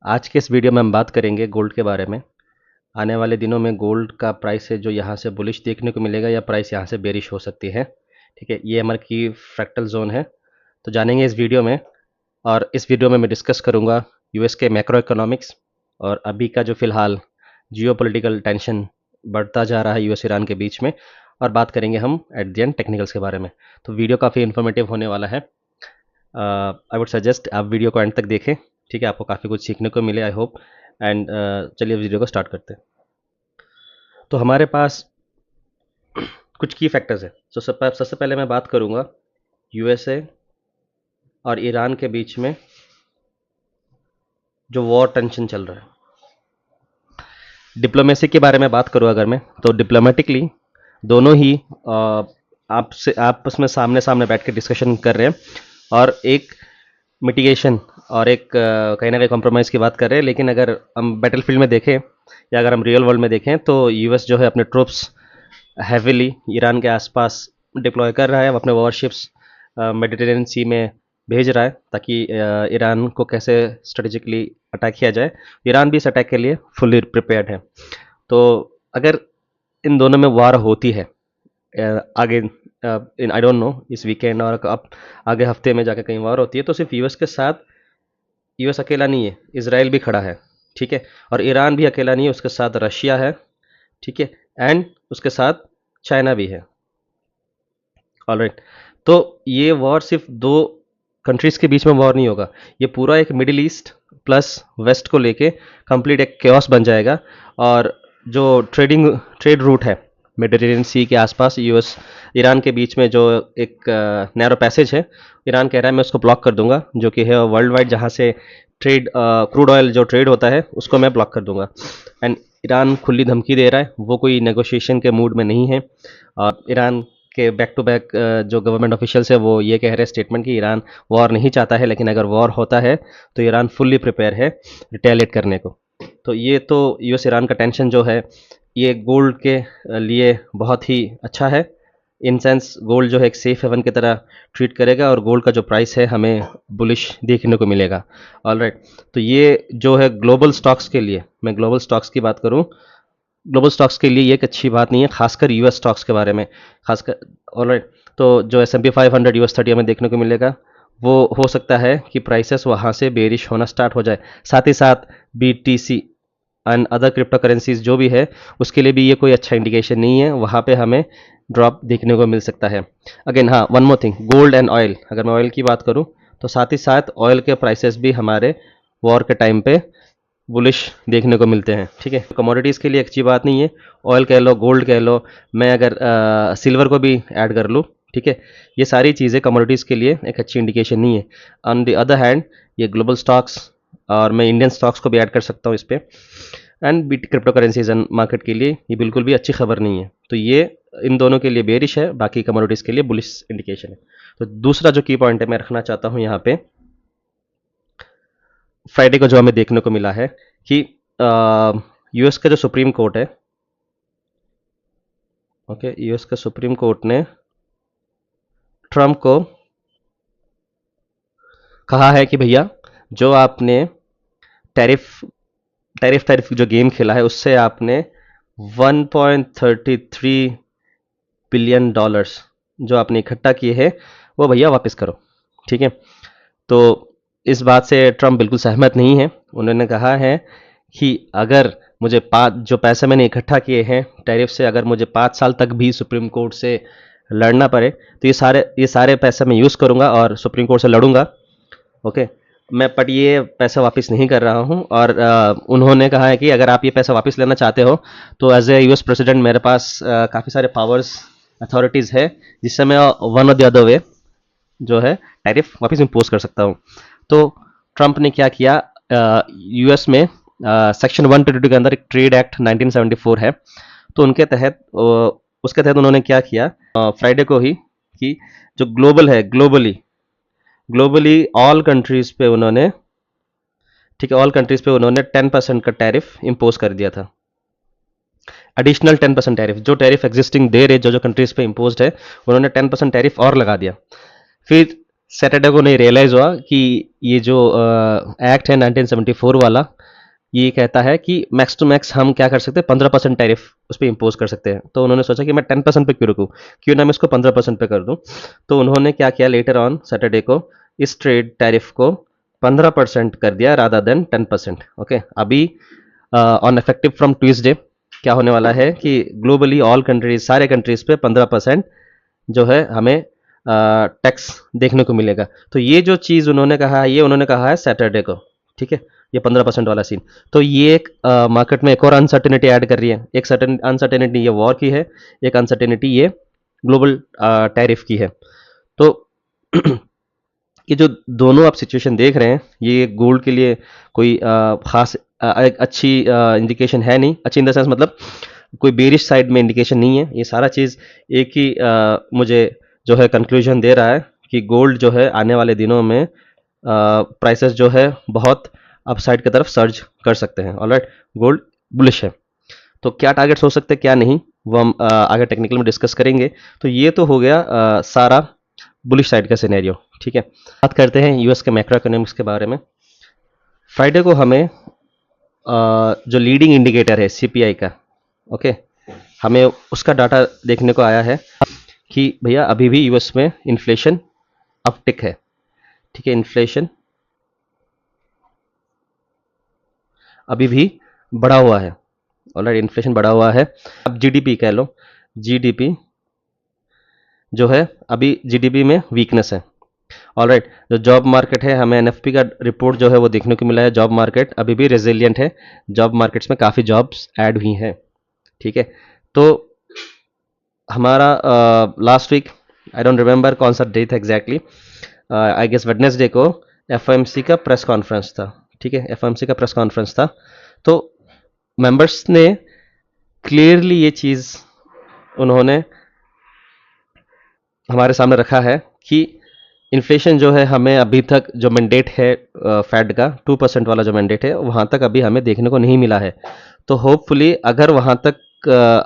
आज के इस वीडियो में हम बात करेंगे गोल्ड के बारे में। आने वाले दिनों में गोल्ड का प्राइस है जो यहाँ से बुलिश देखने को मिलेगा या प्राइस यहाँ से बेरिश हो सकती है। ठीक है, ये हमारे की फ्रैक्टल जोन है। तो जानेंगे इस वीडियो में। और इस वीडियो में मैं डिस्कस करूँगा यूएस के मैक्रो इकोनॉमिक्स और अभी का जो फ़िलहाल जियोपॉलिटिकल टेंशन बढ़ता जा रहा है यूएस ईरान के बीच में। और बात करेंगे हम एट द एंड टेक्निकल्स के बारे में। तो वीडियो काफ़ी इन्फॉर्मेटिव होने वाला है। आई वुड सजेस्ट आप वीडियो को एंड तक देखें। ठीक है, आपको काफ़ी कुछ सीखने को मिले आई होप। एंड चलिए वीडियो को स्टार्ट करते हैं। तो हमारे पास कुछ की फैक्टर्स है। तो सबसे पहले मैं बात करूंगा यूएसए और ईरान के बीच में जो वॉर टेंशन चल रहा है। डिप्लोमेसी के बारे में बात करूँ अगर मैं, तो डिप्लोमेटिकली दोनों ही आपसे आपस में सामने सामने बैठ के डिस्कशन कर रहे हैं और एक मिटिगेशन और एक कहीं ना कहीं कॉम्प्रोमाइज़ की बात कर रहे हैं। लेकिन अगर हम बैटलफील्ड में देखें या अगर हम रियल वर्ल्ड में देखें तो यूएस जो है अपने ट्रूप्स हैविली ईरान के आसपास डिप्लॉय कर रहा है। वो अपने वॉरशिप्स मेडिटेरेनियन सी में भेज रहा है ताकि ईरान को कैसे स्ट्रेटेजिकली अटैक किया जाए। ईरान भी इस अटैक के लिए फुल्ली प्रिपेयर्ड है। तो अगर इन दोनों में वार होती है आगे, इन आई डोंट नो इस वीकेंड और अब आगे हफ्ते में जाकर कहीं वार होती है, तो सिर्फ यूएस के साथ यूएस अकेला नहीं है, इसराइल भी खड़ा है। ठीक है, और ईरान भी अकेला नहीं है, उसके साथ रशिया है। ठीक है, एंड उसके साथ चाइना भी है। ऑलराइट, तो ये वॉर सिर्फ दो कंट्रीज के बीच में वॉर नहीं होगा, ये पूरा एक मिडिल ईस्ट प्लस वेस्ट को लेके कंप्लीट एक केओस बन जाएगा। और जो ट्रेड रूट है मेडिटेरेनियन सी के आसपास यूएस ईरान के बीच में, जो एक नैरो पैसेज है, ईरान कह रहा है मैं उसको ब्लॉक कर दूंगा, जो कि है वर्ल्ड वाइड, जहाँ से ट्रेड क्रूड ऑयल जो ट्रेड होता है उसको मैं ब्लॉक कर दूंगा। एंड ईरान खुली धमकी दे रहा है, वो कोई नेगोशिएशन के मूड में नहीं है। और ईरान के बैक टू बैक जो गवर्नमेंट ऑफिशियल्स है वो ये कह रहे हैं स्टेटमेंट कि ईरान वॉर नहीं चाहता है, लेकिन अगर वॉर होता है तो ईरान फुल्ली प्रिपेयर है रिटेलिएट करने को। तो ये तो यूएस ईरान का टेंशन जो है ये गोल्ड के लिए बहुत ही अच्छा है। इन सेंस गोल्ड जो है एक सेफ हेवन की तरह ट्रीट करेगा और गोल्ड का जो प्राइस है हमें बुलिश देखने को मिलेगा। ऑलराइट, तो ये जो है ग्लोबल स्टॉक्स के लिए, मैं ग्लोबल स्टॉक्स की बात करूं, ग्लोबल स्टॉक्स के लिए ये एक अच्छी बात नहीं है, खासकर यूएस स्टॉक्स के बारे में खासकर। ऑलराइट, तो जो S&P 500 यूएस 30 हमें देखने को मिलेगा, वो हो सकता है कि प्राइसेस वहाँ से बेरिश होना स्टार्ट हो जाए। साथ ही साथ BTC and other crypto currencies जो भी है उसके लिए भी ये कोई अच्छा इंडिकेशन नहीं है, वहाँ पे हमें ड्रॉप देखने को मिल सकता है। अगेन हाँ, one more thing, gold and oil, अगर मैं ऑयल की बात करूँ तो साथ ही साथ ऑयल के प्राइसेस भी हमारे वॉर के टाइम पे बुलिश देखने को मिलते हैं। ठीक है, कमोडिटीज़ के लिए एक अच्छी बात नहीं है, ऑयल कह लो गोल्ड कह लो, मैं अगर सिल्वर को भी ऐड कर लूँ, ठीक है, ये सारी चीज़ें कमोडिटीज़ के लिए एक अच्छी इंडिकेशन नहीं है। ऑन द अदर हैंड ये ग्लोबल स्टॉक्स और मैं इंडियन स्टॉक्स को भी ऐड कर सकता हूँ इस पर, and B crypto currencies and market के लिए ये बिल्कुल भी अच्छी खबर नहीं है। तो ये इन दोनों के लिए बेरिश है, बाकी कमोडिटीज़ के लिए बुलिश इंडिकेशन है। तो दूसरा जो की पॉइंट है मैं रखना चाहता हूँ यहाँ पे, फ्राइडे को जो हमें देखने को मिला है कि यूएस का जो सुप्रीम कोर्ट है, ओके, यूएस का सुप्रीम कोर्ट ने ट्रम्प को कहा है कि भैया जो आपने टैरिफ टैरिफ टैरिफ जो गेम खेला है उससे आपने 1.33 बिलियन डॉलर्स जो आपने इकट्ठा किए हैं वो भैया वापस करो। ठीक है, तो इस बात से ट्रम्प बिल्कुल सहमत नहीं है। उन्होंने कहा है कि अगर मुझे जो पैसे मैंने इकट्ठा किए हैं टैरिफ से, अगर मुझे 5 साल तक भी सुप्रीम कोर्ट से लड़ना पड़े तो ये सारे पैसे मैं यूज़ करूँगा और सुप्रीम कोर्ट से लड़ूंगा। ओके, मैं बट ये पैसा वापस नहीं कर रहा हूँ। और उन्होंने कहा है कि अगर आप ये पैसा वापस लेना चाहते हो तो एज ए यूएस प्रेसिडेंट मेरे पास काफ़ी सारे पावर्स अथॉरिटीज़ है, जिससे मैं one of the other way जो है टैरिफ वापस इम्पोज कर सकता हूँ। तो ट्रंप ने क्या किया, यूएस में सेक्शन 122 के अंदर एक ट्रेड एक्ट 1974 है, तो उनके तहत उसके तहत उन्होंने क्या किया फ्राइडे को ही कि जो ग्लोबल है, ग्लोबली ऑल कंट्रीज पे उन्होंने, ठीक है, ऑल कंट्रीज पे उन्होंने 10% का टैरिफ इम्पोज कर दिया था। एडिशनल 10% टैरिफ, जो टैरिफ एग्जिस्टिंग दे रहे जो जो कंट्रीज पे इम्पोज है, उन्होंने 10% टैरिफ और लगा दिया। फिर सैटरडे को नहीं रियलाइज़ हुआ कि ये जो एक्ट है 1974 वाला, ये कहता है कि मैक्स टू मैक्स हम क्या कर सकते हैं, 15% टैरिफ उस पर इम्पोज कर सकते हैं। तो उन्होंने सोचा कि मैं 10% पे क्यों रुकूँ, क्यों ना मैं इसको 15% पे कर दूँ। तो उन्होंने क्या किया, लेटर ऑन सैटरडे को इस ट्रेड टैरिफ को 15% कर दिया रादर देन 10%। ओके, अभी ऑन इफेक्टिव फ्रॉम ट्यूसडे क्या होने वाला है कि ग्लोबली ऑल कंट्रीज, सारे कंट्रीज पे 15% जो है हमें टैक्स देखने को मिलेगा। तो ये जो चीज़ उन्होंने कहा है, ये उन्होंने कहा है सैटरडे को, ठीक है, ये 15% वाला सीन। तो ये एक मार्केट में एक और अनसर्टेनिटी ऐड कर रही है। एक सर्टेन अनसर्टेनिटी ये वॉर की है, एक अनसर्टेनिटी ये ग्लोबल टैरिफ की है। तो ये जो दोनों आप सिचुएशन देख रहे हैं, ये गोल्ड के लिए कोई खास एक अच्छी इंडिकेशन है नहीं। अच्छी इन द सेंस मतलब कोई बेरिश साइड में इंडिकेशन नहीं है। ये सारा चीज़ एक ही मुझे जो है कंक्लूजन दे रहा है कि गोल्ड जो है आने वाले दिनों में प्राइसेस जो है बहुत अपसाइड की तरफ सर्ज कर सकते हैं। ऑलराइट, गोल्ड बुलिश है। तो क्या टारगेट्स हो सकते हैं क्या नहीं, वो हम आगे टेक्निकल में डिस्कस करेंगे। तो ये तो हो गया सारा बुलिश साइड का सिनेरियो, ठीक है। बात करते हैं यूएस के मैक्रो इकोनॉमिक्स के बारे में। फ्राइडे को हमें जो लीडिंग इंडिकेटर है सीपीआई का, ओके, हमें उसका डाटा देखने को आया है कि भैया अभी भी यूएस में इन्फ्लेशन अपटिक है, ठीक है, इन्फ्लेशन अभी भी बढ़ा हुआ है। ऑलराइट, इन्फ्लेशन बढ़ा हुआ है। अब जीडीपी कह लो, जीडीपी जो है अभी जीडीपी में वीकनेस है। ऑलराइट, जो जॉब मार्केट है, हमें एनएफपी का रिपोर्ट जो है वो देखने को मिला है, जॉब मार्केट अभी भी रेजिलियंट है। जॉब मार्केट्स में काफ़ी जॉब्स ऐड हुई हैं, ठीक है। तो हमारा last week, I don't remember कौन सा डे था एग्जैक्टली, आई गेस वेडनेसडे को एफओएमसी का प्रेस कॉन्फ्रेंस था, ठीक है, एफओएमसी का प्रेस कॉन्फ्रेंस था। तो मेंबर्स ने क्लियरली ये चीज़ उन्होंने हमारे सामने रखा है कि इन्फ्लेशन जो है हमें अभी तक जो मैंडेट है फेड का 2% वाला जो मैंडेट है वहाँ तक अभी हमें देखने को नहीं मिला है। तो होपफुली अगर वहाँ तक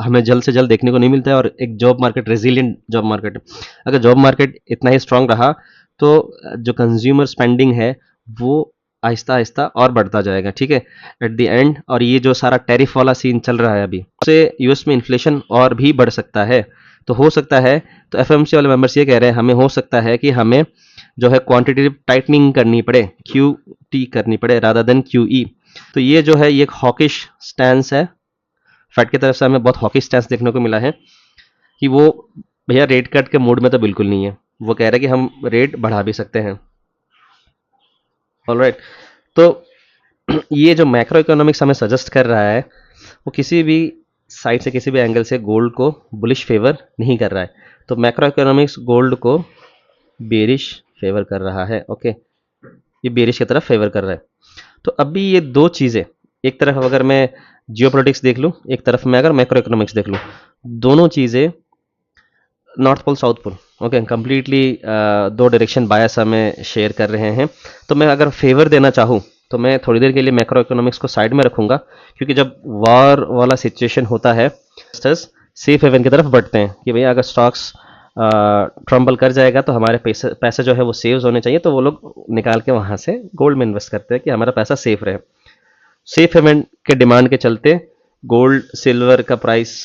हमें जल्द से जल्द देखने को नहीं मिलता है और एक job market resilient job market, अगर जॉब मार्केट इतना ही स्ट्रांग रहा तो जो कंज्यूमर स्पेंडिंग है वो आहिस्ता आहिस्ता और बढ़ता जाएगा, ठीक है, एट द एंड। और ये जो सारा टैरिफ वाला सीन चल रहा है अभी, उससे यूएस में इन्फ्लेशन और भी बढ़ सकता है। तो हो सकता है, तो एफएमसी वाले मेंबर्स ये कह रहे हैं हमें हो सकता है कि हमें जो है क्वांटिटेटिव टाइटनिंग करनी पड़े, क्यू टी करनी पड़े रादर देन क्यू ई। तो ये जो है ये एक हॉकिश स्टैंस है, फेड की तरफ से हमें बहुत हॉकिश स्टैंस देखने को मिला है कि वो भैया रेट कट के मूड में तो बिल्कुल नहीं है। वो कह रहे हैं कि हम रेट बढ़ा भी सकते हैं। ऑलराइट, तो ये जो मैक्रो इकोनॉमिक्स हमें सजेस्ट कर रहा है वो किसी भी साइड से, किसी भी एंगल से गोल्ड को बुलिश फेवर नहीं कर रहा है। तो मैक्रो इकोनॉमिक्स गोल्ड को बेरिश फेवर कर रहा है, ओके, ये बेरिश की तरफ फेवर कर रहा है। तो अभी ये दो चीज़ें, एक तरफ अगर मैं जियोपॉलिटिक्स देख लूँ, एक तरफ मैं अगर मैक्रो इकोनॉमिक्स देख लूँ, दोनों चीज़ें north pole south pole, okay, completely दो डायरेक्शन बायस हमें शेयर कर रहे हैं। तो मैं अगर फेवर देना चाहूँ तो मैं थोड़ी देर के लिए मैक्रो इकोनॉमिक्स को साइड में रखूंगा, क्योंकि जब वॉर वाला सिचुएशन होता है सेफ हेवन की तरफ बढ़ते हैं कि भैया अगर स्टॉक्स ट्रम्बल कर जाएगा तो हमारे पैसे पैसे जो है वो सेव होने चाहिए। तो वो लोग निकाल के वहाँ से गोल्ड में इन्वेस्ट करते हैं कि हमारा पैसा सेफ रहे। सेफ हेवन के डिमांड के चलते गोल्ड सिल्वर का प्राइस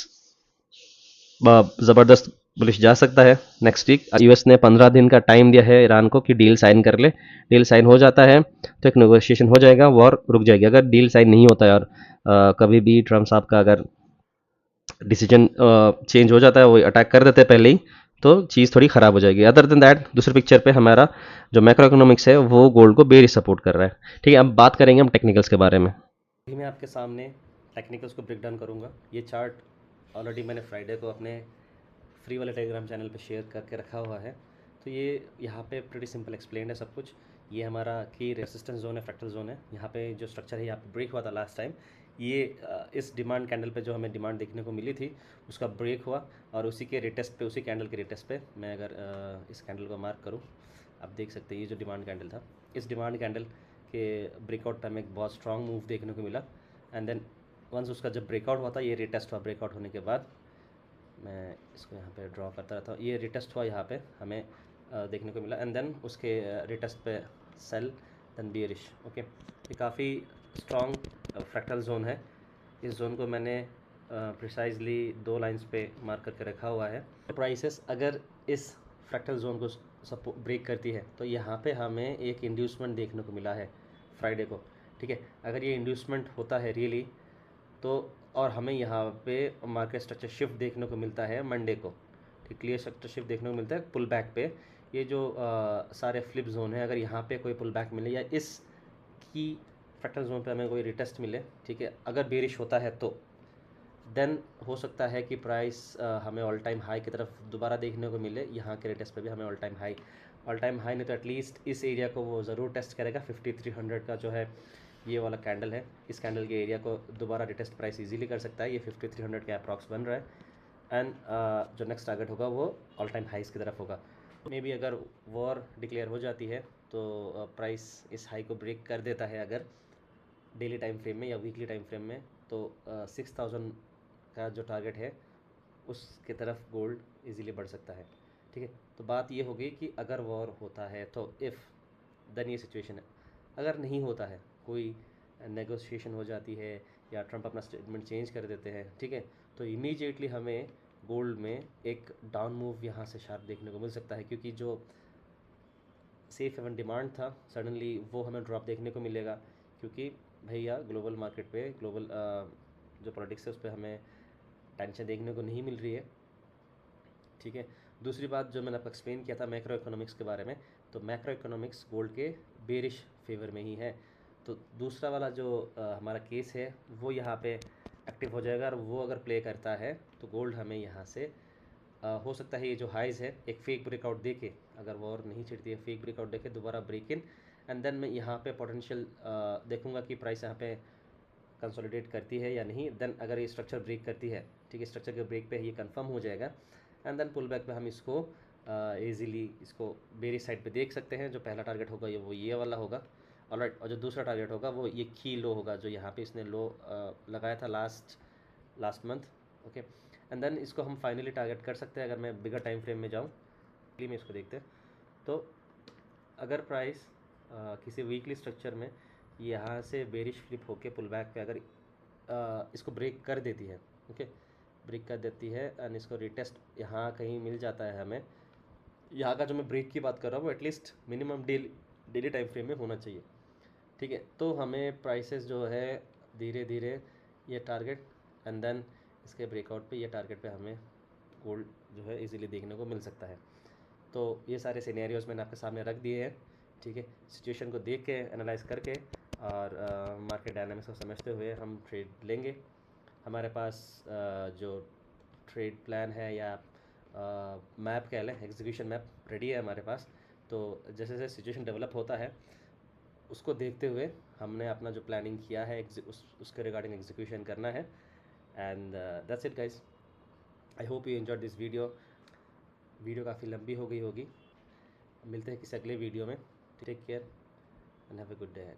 ज़बरदस्त बुलिश जा सकता है नेक्स्ट वीक। यूएस ने 15 दिन का टाइम दिया है ईरान को कि डील साइन कर ले। डील साइन हो जाता है तो एक नेगोशिएशन हो जाएगा, वॉर रुक जाएगी। अगर डील साइन नहीं होता है और कभी भी ट्रम्प साहब का अगर डिसीजन चेंज हो जाता है, वो अटैक कर देते हैं पहले ही, तो चीज़ थोड़ी ख़राब हो जाएगी। अदर देन दैट दूसरे पिक्चर पे हमारा जो मैक्रो इकोनॉमिक्स है वो गोल्ड को बेरी सपोर्ट कर रहा है, ठीक है। अब बात करेंगे हम टेक्निकल्स के बारे में। अभी मैं आपके सामने टेक्निकल्स को ब्रेक डाउन करूँगा। ये चार्ट ऑलरेडी मैंने फ्राइडे को अपने फ्री वाले टेलीग्राम चैनल पे शेयर करके रखा हुआ है। तो ये यहाँ पे प्रीटी सिंपल एक्सप्लेन है सब कुछ। ये हमारा की रेसिस्टेंस जोन है, फ्रैक्टल जोन है। यहाँ पे जो स्ट्रक्चर है यहाँ पे ब्रेक हुआ था लास्ट टाइम। ये इस डिमांड कैंडल पे जो हमें डिमांड देखने को मिली थी उसका ब्रेक हुआ और उसी के रिटेस्ट पे, उसी कैंडल के रिटेस्ट पे मैं अगर इस कैंडल को मार्क करूँ, आप देख सकते हैं ये जो डिमांड कैंडल था, इस डिमांड कैंडल के ब्रेकआउट टाइम एक बहुत स्ट्रॉन्ग मूव देखने को मिला। एंड देन वंस उसका जब ब्रेकआउट हुआ था, ये रिटेस्ट हुआ, ब्रेकआउट होने के बाद मैं इसको यहाँ पे ड्रॉ करता रहता हूँ, ये रिटेस्ट हुआ यहाँ पे हमें देखने को मिला, एंड देन उसके रिटेस्ट पे सेल, देन बियरिश। ओके, ये काफ़ी स्ट्रॉन्ग फ्रैक्टल जोन है। इस जोन को मैंने प्रिसाइजली 2 लाइंस पे मार्क करके रखा हुआ है। प्राइसेस अगर इस फ्रैक्टल जोन को ब्रेक करती है तो यहाँ पे हमें एक इंड्यूसमेंट देखने को मिला है फ्राइडे को, ठीक है। अगर ये इंड्यूसमेंट होता है रियली तो, और हमें यहाँ पे मार्केट स्ट्रक्चर शिफ्ट देखने को मिलता है मंडे को, ठीक, क्लियर स्ट्रक्चर शिफ्ट देखने को मिलता है पुल बैक पे। ये जो सारे फ्लिप जोन है, अगर यहाँ पे कोई पुल बैक मिले या इस की फ्रैक्टल जोन पे हमें कोई रिटेस्ट मिले, ठीक है, अगर बेरिश होता है तो देन हो सकता है कि प्राइस हमें ऑल टाइम हाई की तरफ दोबारा देखने को मिले। यहाँ के रिटेस्ट पे भी हमें ऑल टाइम हाई नहीं तो एटलीस्ट इस एरिया को वो ज़रूर टेस्ट करेगा। 5300 का जो है ये वाला कैंडल है, इस कैंडल के एरिया को दोबारा रिटेस्ट प्राइस इजीली कर सकता है। ये 5300 के अप्रॉक्स बन रहा है, एंड जो नेक्स्ट टारगेट होगा वो ऑल टाइम हाइस की तरफ होगा। मे बी अगर वॉर डिक्लेयर हो जाती है तो प्राइस इस हाई को ब्रेक कर देता है अगर डेली टाइम फ्रेम में या वीकली टाइम फ्रेम में, तो 6000 का जो टारगेट है उसके तरफ गोल्ड इजीली बढ़ सकता है, ठीक है। तो बात ये होगी कि अगर वॉर होता है तो इफ़ देन ये सिचुएशन है। अगर नहीं होता है, कोई नेगोशिएशन हो जाती है या ट्रंप अपना स्टेटमेंट चेंज कर देते हैं, ठीक है, तो इमीडिएटली हमें गोल्ड में एक डाउन मूव यहाँ से शार्प देखने को मिल सकता है, क्योंकि जो सेफ हेवन डिमांड था सडनली वो हमें ड्रॉप देखने को मिलेगा, क्योंकि भैया ग्लोबल मार्केट पे ग्लोबल जो पॉलिटिक्स है उस पर हमें टेंशन देखने को नहीं मिल रही है, ठीक है। दूसरी बात जो मैंने आपको एक्सप्लेन किया था मैक्रो इकोनॉमिक्स के बारे में, तो मैक्रो इकोनॉमिक्स गोल्ड के बेरिश फेवर में ही है। तो दूसरा वाला जो हमारा केस है वो यहाँ पे एक्टिव हो जाएगा, और वो अगर प्ले करता है तो गोल्ड हमें यहाँ से हो सकता है ये जो हाइज़ है एक फेक ब्रेकआउट दे के, अगर वॉर नहीं छिड़ती है, फेक ब्रेकआउट दे के दोबारा ब्रेक इन, एंड देन मैं यहाँ पे पोटेंशियल देखूंगा कि प्राइस यहाँ पे कंसोलिडेट करती है या नहीं। देन अगर ये स्ट्रक्चर ब्रेक करती है, ठीक है, स्ट्रक्चर के ब्रेक पे ये कंफर्म हो जाएगा, एंड देन पुल बैक पे हम इसको ईजिली इसको बेरी साइड पे देख सकते हैं। जो पहला टारगेट होगा ये वाला होगा, ऑलराइट, और जो दूसरा टारगेट होगा वो ये की लो होगा जो यहाँ पे इसने लो लगाया था last month. Okay, and then इसको हम फाइनली टारगेट कर सकते हैं अगर मैं बिगर टाइम फ्रेम में जाऊँ। में इसको देखते हैं तो अगर प्राइस किसी वीकली स्ट्रक्चर में यहाँ से बेरिश फ्लिप होके पुल बैक पे अगर इसको ब्रेक कर देती है, ओके, ब्रेक कर देती है, एंड इसको रिटेस्ट यहाँ कहीं मिल जाता है हमें, यहाँ का जो मैं ब्रेक की बात कर रहा हूँ वो at least minimum daily time frame में होना चाहिए, ठीक है। तो हमें प्राइसेस जो है धीरे धीरे ये टारगेट एंड देन इसके ब्रेकआउट पे ये टारगेट पे हमें गोल्ड जो है इजीली देखने को मिल सकता है। तो ये सारे सिनेरियोज मैंने आपके सामने रख दिए हैं, ठीक है। सिचुएशन को देख के एनालाइज करके और मार्केट डायनामिक्स को समझते हुए हम ट्रेड लेंगे। हमारे पास जो ट्रेड प्लान है या मैप कह लें, एग्जीक्यूशन मैप रेडी है हमारे पास। तो जैसे जैसे सिचुएशन डेवलप होता है उसको देखते हुए हमने अपना जो प्लानिंग किया है उसके रिगार्डिंग एग्जीक्यूशन करना है। And that's it guys, I hope you enjoyed this video काफ़ी लंबी हो गई होगी। मिलते हैं किसी अगले वीडियो में। Take care and have a good day.